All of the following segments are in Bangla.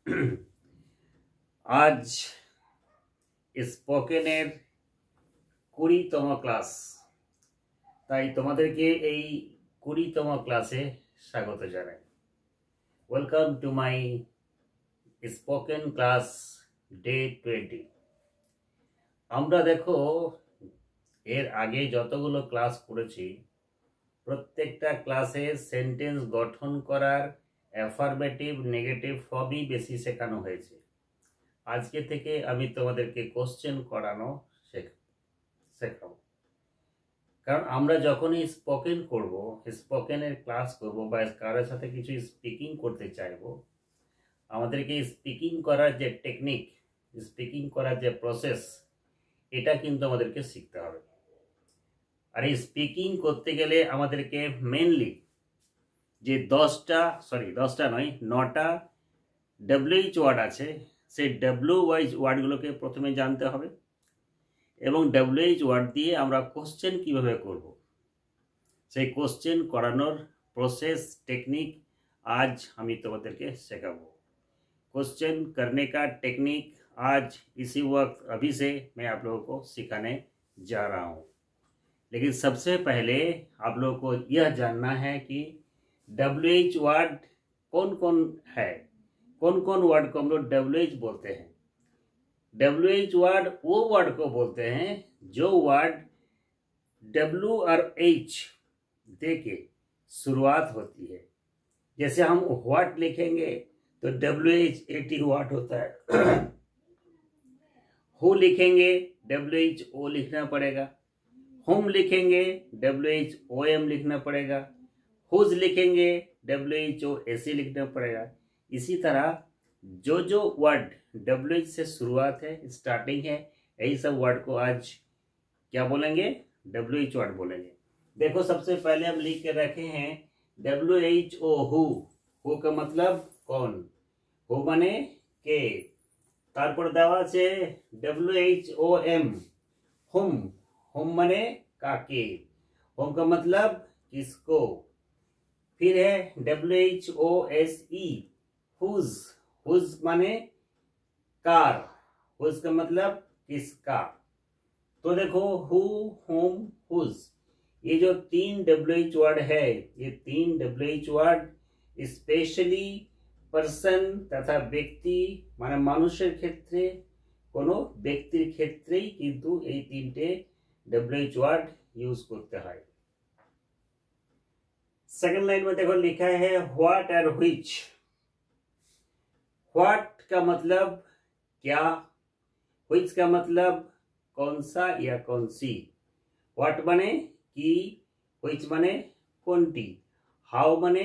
आज স্পোকেনের 20তম ক্লাস, তাই তোমাদেরকে এই 20তম ক্লাসে স্বাগত জানাই। Welcome to my spoken class day 20। আমরা দেখো এর আগে যতগুলো ক্লাস করেছি প্রত্যেকটা ক্লাসে সেন্টেন্স গঠন করার অ্যাফারমেটিভ নেগেটিভ সবই বেশি শেখানো হয়েছে। আজকে থেকে আমি তোমাদেরকে কোশ্চেন করানো শেখাবো, কারণ আমরা যখনই স্পোকেন করব, স্পোকেনের ক্লাস করব বা কারোর সাথে কিছু স্পিকিং করতে চাইবো, আমাদেরকে স্পিকিং করার যে টেকনিক, স্পিকিং করার যে প্রসেস, এটা কিন্তু আমাদেরকে শিখতে হবে। আর এই স্পিকিং করতে গেলে আমাদেরকে মেনলি যে 9টা WH ওয়ার্ড আছে, সেই WH ওয়ার্ডগুলোকে প্রথমে জানতে হবে এবং WH ওয়ার্ড দিয়ে আমরা কোশ্চেন কিভাবে করব, সেই কোশ্চেন করানোর প্রসেস টেকনিক आज আমি তোমাদেরকে শেখাবো। क्वेश्चन करने का टेक्निक आज इसी वक्त अभी से मैं आप लोगों को सिखाने जा रहा हूँ। लेकिन सबसे पहले आप लोगों को यह जानना है कि WH वर्ड कौन कौन है, कौन कौन वर्ड को हम लोग WH बोलते हैं। WH वर्ड वो वर्ड को बोलते हैं जो वर्ड W और H दे के शुरुआत होती है। जैसे हम व्हाट लिखेंगे तो WH-AT व्हाट होता है। हु लिखेंगे WHO लिखना पड़ेगा। होम लिखेंगे WHOM लिखना पड़ेगा। हुज लिखेंगे WHOAC लिखना पड़ेगा। इसी तरह जो वर्ड WH से शुरुआत है, स्टार्टिंग है, यही सब वर्ड को आज क्या बोलेंगे, WH वर्ड बोलेंगे। देखो सबसे पहले हम लिख के रखे हैं WHO हु। हु का मतलब कौन, हु माने के। तारपर देवा আছে WHOM हुम। हुम माने काके, हुम का मतलब किसको। फिर है WHOSE हुज। हुज माने कार, हुज का मतलब किसका। तो देखो हु, हुम, हुज, ये जो 3 WH वर्ड है, ये 3 WH वर्ड स्पेशली पर्सन तथा व्यक्ति মানে মানুষের ক্ষেত্রে, কোনো ব্যক্তির ক্ষেত্রেই কিন্তু এই 3টে WH वर्ड यूज करते हैं। सेकंड लाइन में देखो लिखा है व्हाट और व्हिच। व्हाट का मतलब क्या, व्हिच का मतलब कौन सा या कौन सी। व्हाट माने की, व्हिच माने কোনটি, হাউ মানে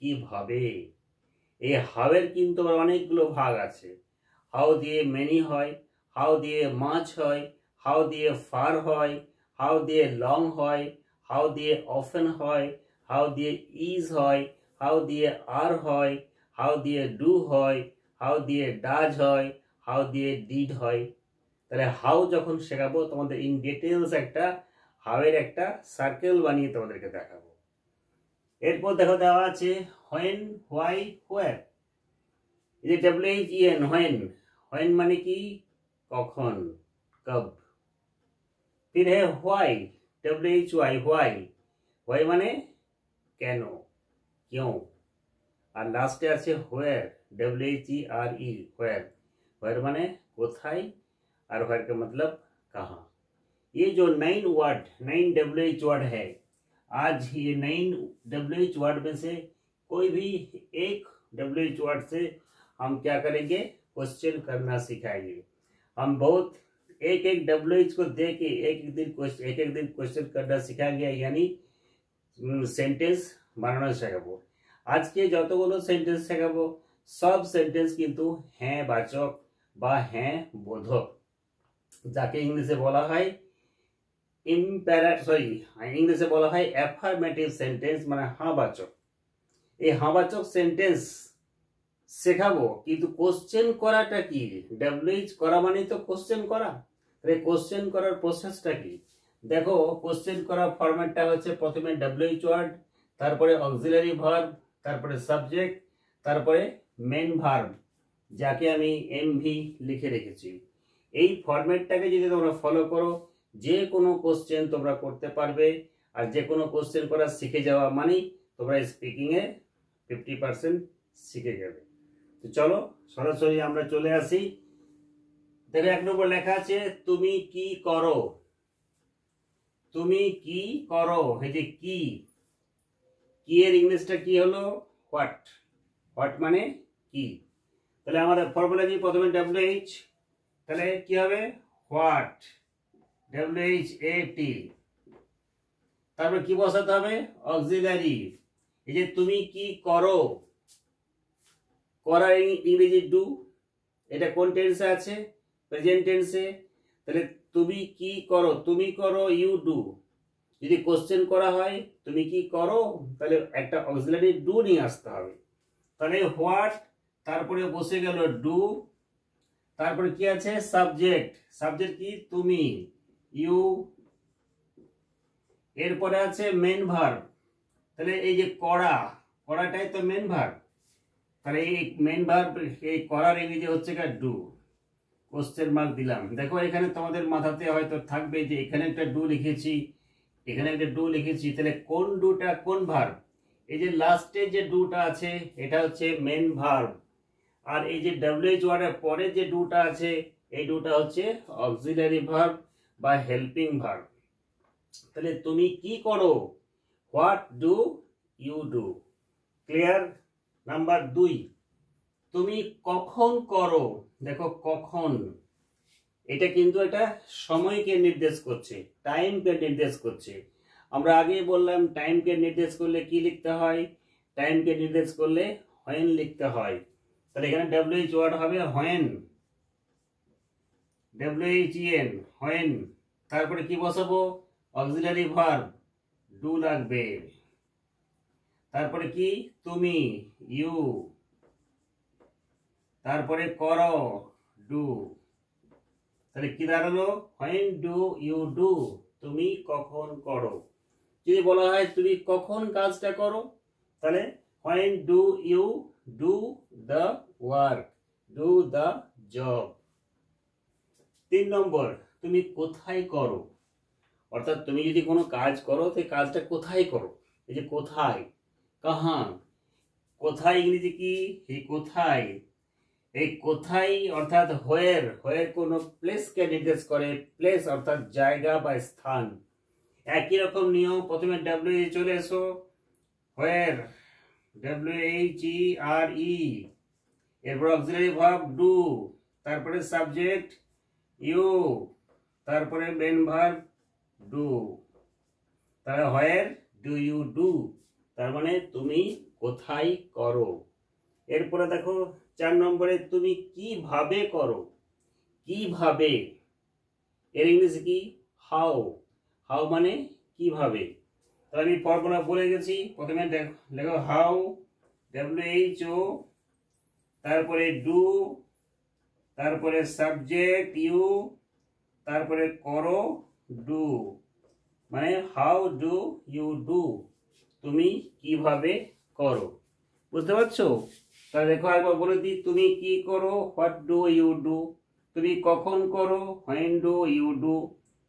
কিভাবে। এই হাউয়ের কিন্তু অনেকগুলো ভাগ আছে। হাউ দিয়ে মেনি হয়, হাউ দিয়ে মাছ হয়, হাউ দিয়ে ফার হয়, হাউ দিয়ে লং হয়, হাউ দিয়ে অফেন হয়, হাউ দিয়ে ইজ হয়, হাউ দিয়ে আর হয়, হাউ দিয়ে ডু হয়, হাউ দিয়ে ডাজ হয়, হাউ দিয়ে ডিড হয়। তাহলে হাউ যখন শেখাবো তোমাদের ইন ডিটেলস একটা হাউয়ের একটা সার্কেল বানিয়ে তোমাদেরকে দেখাবো। এরপর দেখো দেওয়া আছে হোয়েন, হোয়াই, হোয়ার। ये WHEN হোয়েন। হোয়েন মানে কি কখন, কব। फिर है व्हाई, WHY व्हाई। व्हाई মানে কেন, क्यों। আর লাস্টে আছে হোয়ার, WHERE হোয়ার। হোয়ার মানে কোথায়, और व्हार का मतलब कहाँ। ये जो 9 वर्ड, 9 WH वर्ड है, आज ये 9 WH वर्ड में से कोई भी एक WH वर्ड से हम क्या करेंगे, क्वेश्चन करना सिखाएंगे। हम बहुत एक WH को दे के एक दिन क्वेश्चन करना सिखाएंगे, यानी सेंटेंस বানানো শেখাবো। আজকে যতগুলো সেন্টেন্স শেখাবো সব সেন্টেন্স কিন্তু হ্যাঁ বাচক বা হ্যাঁ বোধক, যাকে ইংলিশে বলা হয় ইংলিশে বলা হয় অ্যাফার্মেটিভ সেন্টেন্স, মানে হাঁবাচক। এই হাঁবাচক সেন্টেন্স শেখাবো, কিন্তু কোশ্চেন করাটা কি। WH করা মানে তো কোশ্চেন করা, তাহলে কোশ্চেন করার প্রসেসটা কি। দেখো কোশ্চেন করার ফরম্যাটটা হচ্ছে প্রথমে WH ওয়ার্ড, তারপরে অক্সিলারি ভার্ব, তারপরে সাবজেক্ট, তারপরে মেন ভার্ব, যাকে আমি এমভি লিখে রেখেছি। এই ফরম্যাটটাকে যদি তোমরা ফলো করো, যে কোনো কোশ্চেন তোমরা করতে পারবে। আর যে কোনো কোশ্চেন করা শিখে যাওয়া মানেই তোমরা স্পিকিংয়ে 50% শিখে যাবে। তো চলো সরাসরি আমরা চলে আসি। দেখো 1 নম্বর লেখা আছে তুমি কি করো। তুমি কি করো, এই যে কি এর ইংলিশটা কি হলো? হোয়াট। হোয়াট মানে কি। তাহলে আমাদের ফর্মুলা কি? প্রথমে WH, তাহলে কি হবে? What, WHAT। তারপর কি বসাতে হবে? অক্সিলারি। এই যে তুমি কি করো, করার ইংরেজি ডু, এটা কোন টেন্সে আছে? প্রেজেন্ট টেন্সে। তাহলে তুমি কি করো, তুমি করো, ইউ ডু। যদি কোশ্চেন করা হয় তুমি কি করো, তাহলে একটা অক্সিলারি ডু নিয়ে আসতে হবে। তাহলে হোয়াট, তারপরে বসে গেল ডু, তারপরে কি আছে? সাবজেক্ট। সাবজেক্ট কি? তুমি, ইউ। এরপরে আছে মেন ভার্ব। তাহলে এই যে করা, করাটাই তো মেন ভার্ব। তাহলে এই মেন ভার্ব, এই করার ইংরেজি হচ্ছে ডু। কোশ্চেন মার্ক দিলাম। দেখো এখানে তোমাদের মাথাতে হয়তো থাকবে যে এখানে একটা ডু লিখেছি, এখানে একটা ডু লিখেছি, তাহলে কোন ডুটা কোন ভার্ব? এই যে লাস্টে যে ডুটা আছে এটা হচ্ছে মেন ভার্ব। আর এই যে WH ওয়ার্ডের পরে যে ডুটা আছে এই ডুটা হচ্ছে অক্সিলারি ভার্ব বা হেল্পিং ভার্ব। তাহলে তুমি কি করো, what do you do. Clear? Number 2, তুমি কখন করো। দেখো কখন, এটা কিন্তু এটা সময়কে নির্দেশ করছে, টাইমকে নির্দেশ করছে। আমরা আগেই বললাম টাইমকে নির্দেশ করলে কি লিখতে হয়? টাইমকে নির্দেশ করলে হোয়েন লিখতে হয়। তাহলে এখানে WH ওয়ার্ড হবে হোয়েন, WHEN, হোয়েন। তারপরে কি বসাবো? অক্সিলারি ভার্ব, ডু লাগবে। তারপরে কি? তুমি, ইউ। তারপরে করো, ডু। তাহলে কি দাঁড়ালো? হোয়েন ডু ইউ ডু, তুমি কখন করো। যদি বলা হয় তুমি কখন কাজটা করো, তাহলে when do you do the work, do the job. 3 নম্বর, তুমি কোথায় করো। অর্থাৎ তুমি যদি কোনো কাজ করো সেই কাজটা কোথায় করো। এই যে কোথায়, কাহা। কোথায় ইংরেজি কি? এই কোথায়। এই কোথায় অর্থাৎ হোয়ের, হোয়ের কোনো প্লেসকে নির্দেশ করে। প্লেস অর্থাৎ জায়গা বা স্থান। একই রকম নিয়ম, প্রথমে WH চলে এসো, হোয়ের, WHERE। এরপর অক্সিলারি ভার্ব ডু, তারপরে সাবজেক্ট ইউ, তারপরে মেন ভার্ব ডু। তাহলে হোয়ের ডু ইউ ডু, তার মানে তুমি কোথায় করো। এরপরে দেখো 4 নম্বরে তুমি কিভাবে করো। কিভাবে, এর ইংরেজি কি? হাউ। হাউ মানে কিভাবে। তাহলে আমি ফর্মুলা বলে গেছি। প্রথমে দেখো হাউ, WHO, তারপরে ডু, তারপরে সাবজেক্ট ইউ, তারপরে করো, ডু। মানে হাউ ডু ইউ ডু, তুমি কিভাবে করো। বুঝতে পারছো? তাহলে দেখো একবার বলে দিই, তুমি কি করো, হোয়াট ডু ইউ ডু। তুমি কখন করো, হোয়েন ডু ইউ ডু।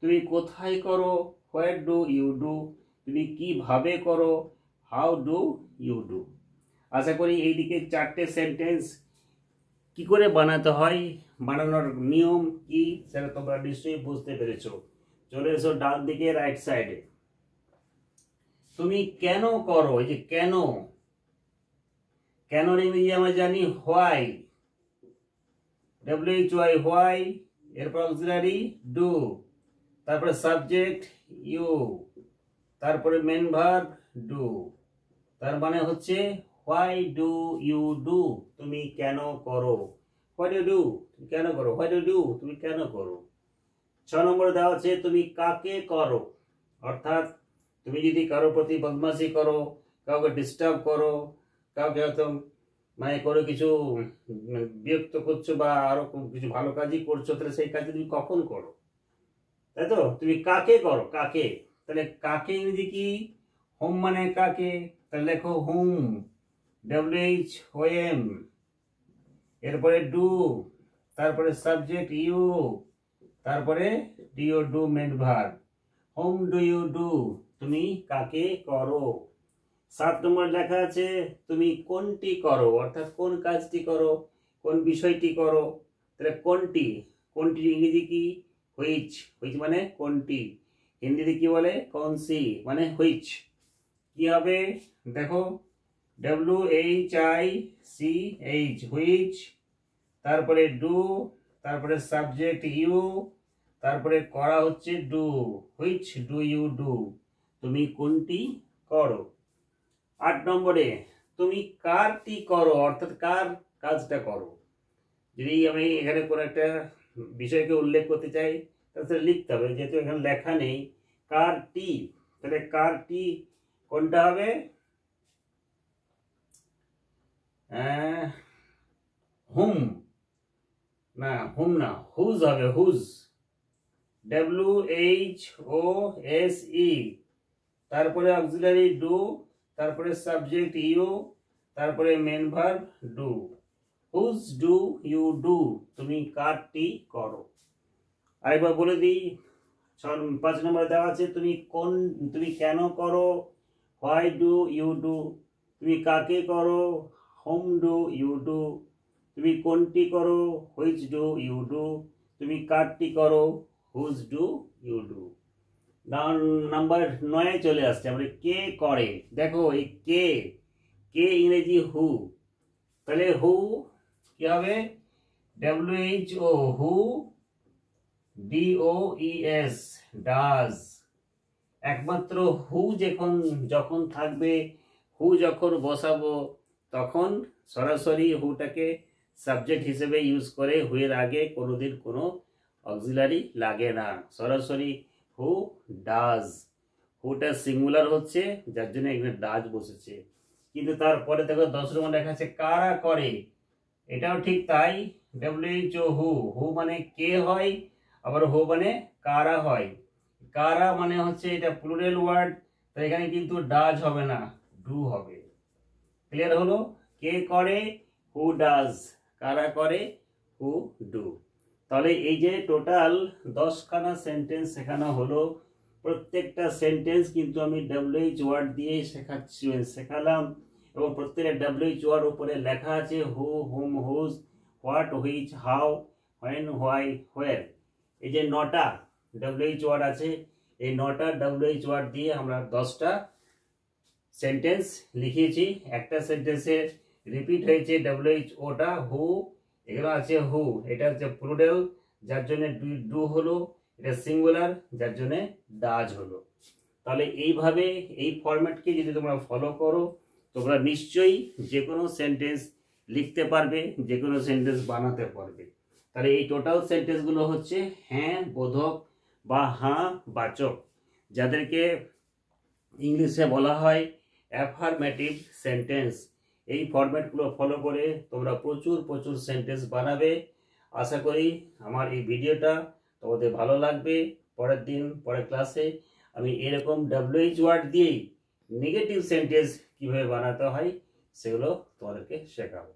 তুমি কোথায় করো, হোয়ার ডু ইউ ডু। তুমি কিভাবে করো, হাউ ডু ইউ ডু। আশা করি এইদিকে 4টে সেন্টেন্স কি করে বানাতে হয়, বানানোর নিয়ম কি সেটা তোমরা নিশ্চয়ই বুঝতে পেরেছো। চলে এসো ডান দিকে, রাইট সাইডে। তুমি কেন করো, এই যে কেন, কেন ইংরেজি আমরা জানি হোয়াই, WHY, হোয়াই। এরপর অক্সিলারি ডু, তারপরে সাবজেক্ট ইউ, তারপরে মেন ভার্ব ডু। তার মানে হচ্ছে হোয়াই ডু ইউ ডু, তুমি কেন করো। হোয়াট ইউ ডু, তুমি কেন করো। হোয়াট ইউ ডু, তুমি কেন করো। 6 নম্বরে দেওয়া আছে তুমি কাকে করো। অর্থাৎ তুমি যদি কারোর প্রতি বদমাশি করো, কাউকে ডিস্টার্ব করো, কাউকে হয়তো মানে কোনো কিছু বিরক্ত করছো বা আরো কিছু ভালো কাজই করছো, তাহলে সেই কাজ তুমি কখন করো, তাই তো? তুমি কাকে করো, কাকে। তাহলে কাকে ইংরেজি কি? হোম মানে কাকে, তাহলে লেখো হোম, WHOM। এরপরে ডু, তারপরে সাবজেক্ট ইউ, তারপরে ডিও do main verb. Whom do you do, তুমি কাকে করো। 7 নম্বর লেখা আছে তুমি কোনটি করো, অর্থাৎ কোন কাজটি করো, কোন বিষয়টি করো। তাহলে কোনটি, কোনটির ইংরেজি কি? হুইচ। হুইচ মানে কোনটি, হিন্দিতে কি বলে? কনসি মানে হুইচ। কি হবে দেখো, WHICH হুইচ, তারপরে ডু, তারপরে সাবজেক্ট ইউ, তারপরে করা হচ্ছে do. Which do you do, তুমি কোনটি করো। 8 নম্বরে তুমি কারটি করো, অর্থাৎ কার কাজটা করো। যদি আমি এখানে কোনো একটা বিষয়কে উল্লেখ করতে চাই তাহলে লিখতে হবে, যেহেতু এখানে লেখা নেই কারটি, তাহলে কারটি কোনটা হবে? হুম না, হুম না, হুজ হবে, হুজ। WHOSE, তারপরে অক্সিলারি ডু, তারপরে সাবজেক্ট ইউ, তারপরে main verb do. Whose do you do, তুমি কারটি করো। আরেকবার বলে দিই, 5 নম্বরে দেওয়া আছে তুমি কেন করো, হোয়াই ডু ইউ ডু, তুমি কাকে করো, হোম ডু ইউ ডু, তুমি কোনটি করো, হুইচ ডু ইউ ডু, তুমি কারটি করো, whose do you do. Number 9 চলে আসছে আমরা, কে করে। দেখো এই কে, কে ইংরেজি হু, তাহলে হু কি হবে? WHO, who. DOES, does. একমাত্র হু যখন থাকবে, হু যখন বসাবো তখন সরাসরি হুটাকে সাবজেক্ট হিসেবে ইউজ করে, হুয়ের আগে কোনোদিন কোনো অক্সিলারি লাগে না, সরাসরি হু ডাজ। হুটা সিঙ্গুলার হচ্ছে যার জন্য এখানে ডাজ বসেছে। কিন্তু তারপরে দেখো 10 নম্বর লেখা আছে কারা করে, এটাও ঠিক তাই। WHO, হু, হু মানে কে হয়, আবার হু মানে কারা হয়। কারা মানে হচ্ছে এটা প্লুরাল ওয়ার্ড, তাই এখানে কিন্তু ডাজ হবে না, ডু হবে। ক্লিয়ার হলো? কে করে, হু ডাজ, কারা করে, হু ডু। তাহলে এই যে টোটাল 10খানা সেন্টেন্স শেখানো হলো, প্রত্যেকটা সেন্টেন্স কিন্তু আমি WH ওয়ার্ড দিয়ে শেখালাম, এবং প্রত্যেকটা WH ওয়ার্ড উপরে লেখা আছে who, whom, whose, what, which, how, when, why, where. এই যে 9টা WH ওয়ার্ড আছে, এই 9টা WH ওয়ার্ড দিয়ে আমরা 10টা সেন্টেন্স লিখিয়েছি। একটা সেন্টেন্সে রিপিট হয়েছে WH ওটা হু, এগুলো আছে হু, এটা হচ্ছে প্লুরাল যার জন্য ডু হলো, এটা সিঙ্গুলার যার জন্য ডাজ হলো। তাহলে এইভাবে এই ফরম্যাটকে যদি তোমরা ফলো করো, তোমরা নিশ্চয়ই যে কোনো সেন্টেন্স লিখতে পারবে, যে কোনো সেন্টেন্স বানাতে পারবে। তাহলে এই টোটাল সেন্টেন্সগুলো হচ্ছে হ্যাঁ বোধক বা হাঁ বাচক, যাদেরকে ইংলিশে বলা হয় অ্যাফারমেটিভ সেন্টেন্স। এই ফরম্যাটগুলো ফলো করে তোমরা প্রচুর সেন্টেন্স বানাবে। আশা করি আমার এই ভিডিওটা তোমাদের ভালো লাগবে। পরের দিন পরের ক্লাসে আমি এরকম WH ওয়ার্ড দিয়েই নেগেটিভ সেন্টেন্স কীভাবে বানাতে হয় সেগুলো তোমাদেরকে শেখাবো।